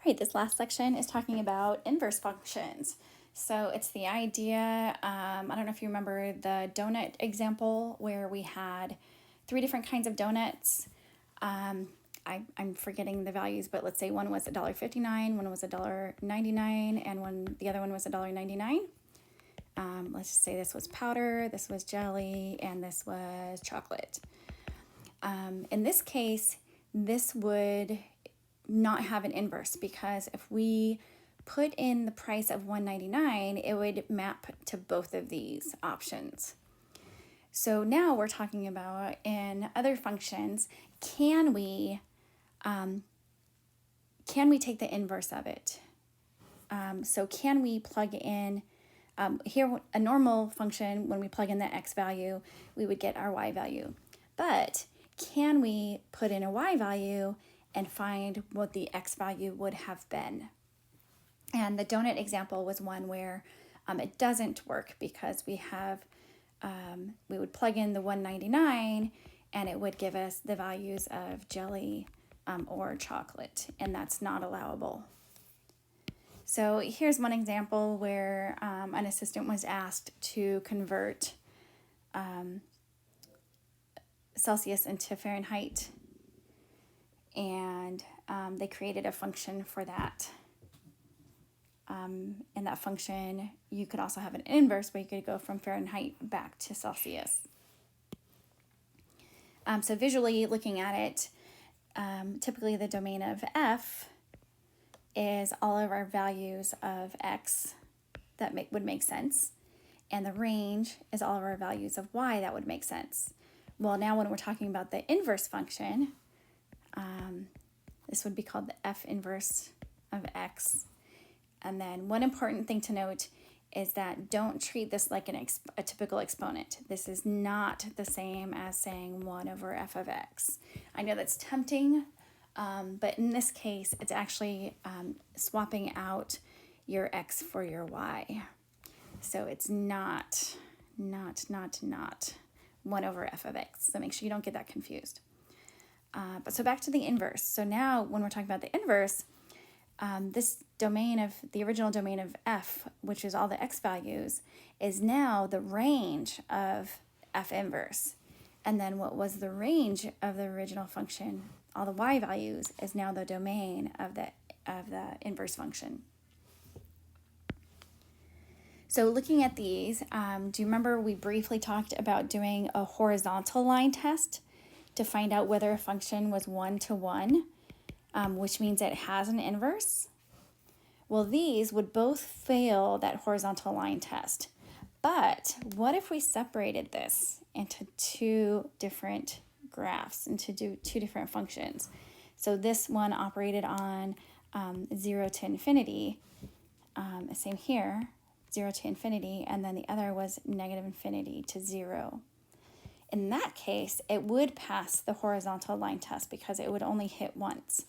All right, this last section is talking about inverse functions. So it's the idea, I don't know if you remember the donut example where we had three different kinds of donuts. I'm forgetting the values, but let's say one was $1.59, one was $1.99, and the other one was $1.99. Let's just say this was powder, this was jelly, and this was chocolate. In this case, this would not have an inverse, because if we put in the price of $1.99, it would map to both of these options. So now we're talking about in other functions, can we take the inverse of it? So can we plug in, here a normal function, when we plug in the x value, we would get our y value. But can we put in a y value and find what the x value would have been? And the donut example was one where it doesn't work, because we would plug in the $1.99 and it would give us the values of jelly or chocolate, and that's not allowable. So here's one example where an assistant was asked to convert Celsius into Fahrenheit, and they created a function for that. In that function, you could also have an inverse where you could go from Fahrenheit back to Celsius. So visually looking at it, typically the domain of f is all of our values of x that would make sense, and the range is all of our values of y that would make sense. Well, now when we're talking about the inverse function, this would be called the f inverse of x. And then one important thing to note is that don't treat this like a typical exponent. This is not the same as saying 1 over f of x. I know that's tempting, but in this case, it's actually swapping out your x for your y. So it's not 1 over f of x. So make sure you don't get that confused. But so back to the inverse. So now when we're talking about the inverse, this domain of the original domain of f, which is all the x values, is now the range of f inverse. And then what was the range of the original function, all the y values, is now the domain of the inverse function. So looking at these, do you remember we briefly talked about doing a horizontal line test to find out whether a function was 1-to-1, which means it has an inverse? Well, these would both fail that horizontal line test. But what if we separated this into two different graphs, into two different functions? So this one operated on 0 to infinity, same here, 0 to infinity, and then the other was negative infinity to 0. In that case, it would pass the horizontal line test because it would only hit once.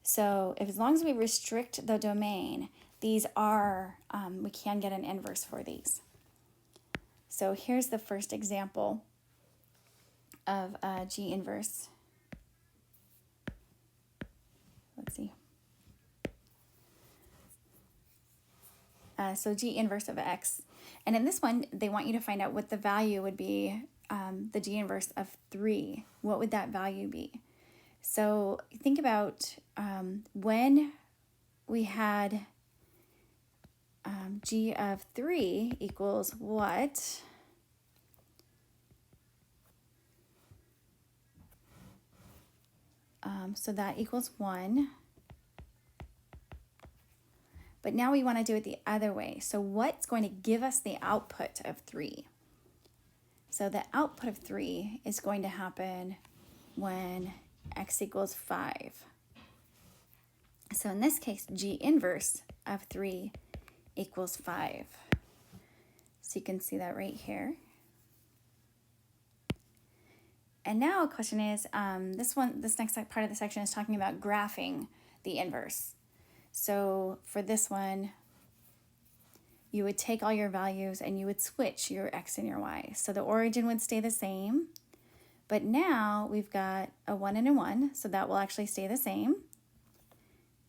So as long as we restrict the domain, these are, we can get an inverse for these. So here's the first example of G inverse. Let's see. So G inverse of x. And in this one, they want you to find out what the value would be, the G inverse of 3. What would that value be? So think about when we had G of 3 equals what? So that equals 1. But now we want to do it the other way. So what's going to give us the output of 3? So the output of 3 is going to happen when x equals 5. So in this case, G inverse of 3 equals 5. So you can see that right here. And now a question is, this next part of the section is talking about graphing the inverse. So for this one, you would take all your values and you would switch your x and your y. So the origin would stay the same, but now we've got a 1 and a 1, so that will actually stay the same.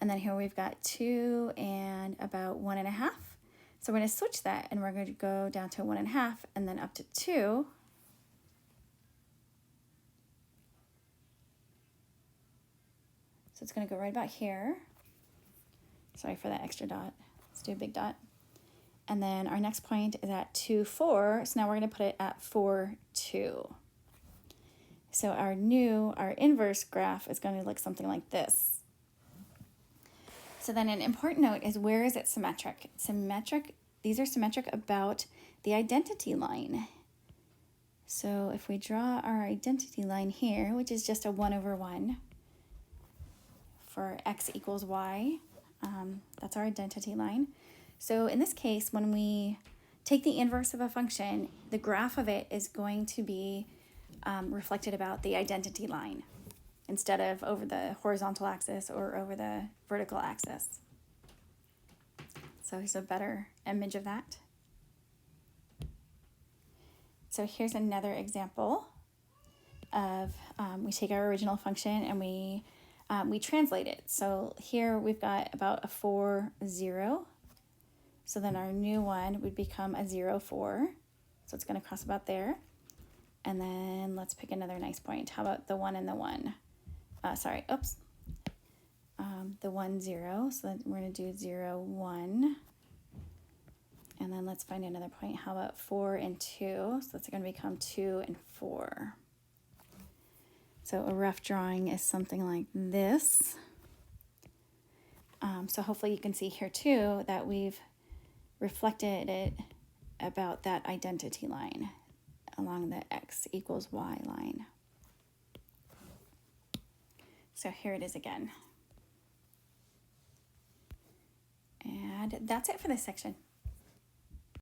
And then here we've got 2 and about 1.5. So we're going to switch that, and we're going to go down to 1.5 and then up to 2. So it's going to go right about here. Sorry for that extra dot. Let's do a big dot. And then our next point is at 2, 4. So now we're going to put it at 4, 2. So our inverse graph is going to look something like this. So then an important note is, where is it symmetric? These are symmetric about the identity line. So if we draw our identity line here, which is just a 1/1 for x equals y, that's our identity line. So in this case, when we take the inverse of a function, the graph of it is going to be reflected about the identity line instead of over the horizontal axis or over the vertical axis. So here's a better image of that. So here's another example of we take our original function and we translate it. So here we've got about a 4, 0. So then our new one would become a 0, 4. So it's going to cross about there. And then let's pick another nice point. How about the 1 and the 1? The 1, 0. So then we're going to do 0, 1. And then let's find another point. How about 4 and 2? So that's going to become 2 and 4. So a rough drawing is something like this. So hopefully you can see here too that we've reflected it about that identity line along the x equals y line. So here it is again. And that's it for this section.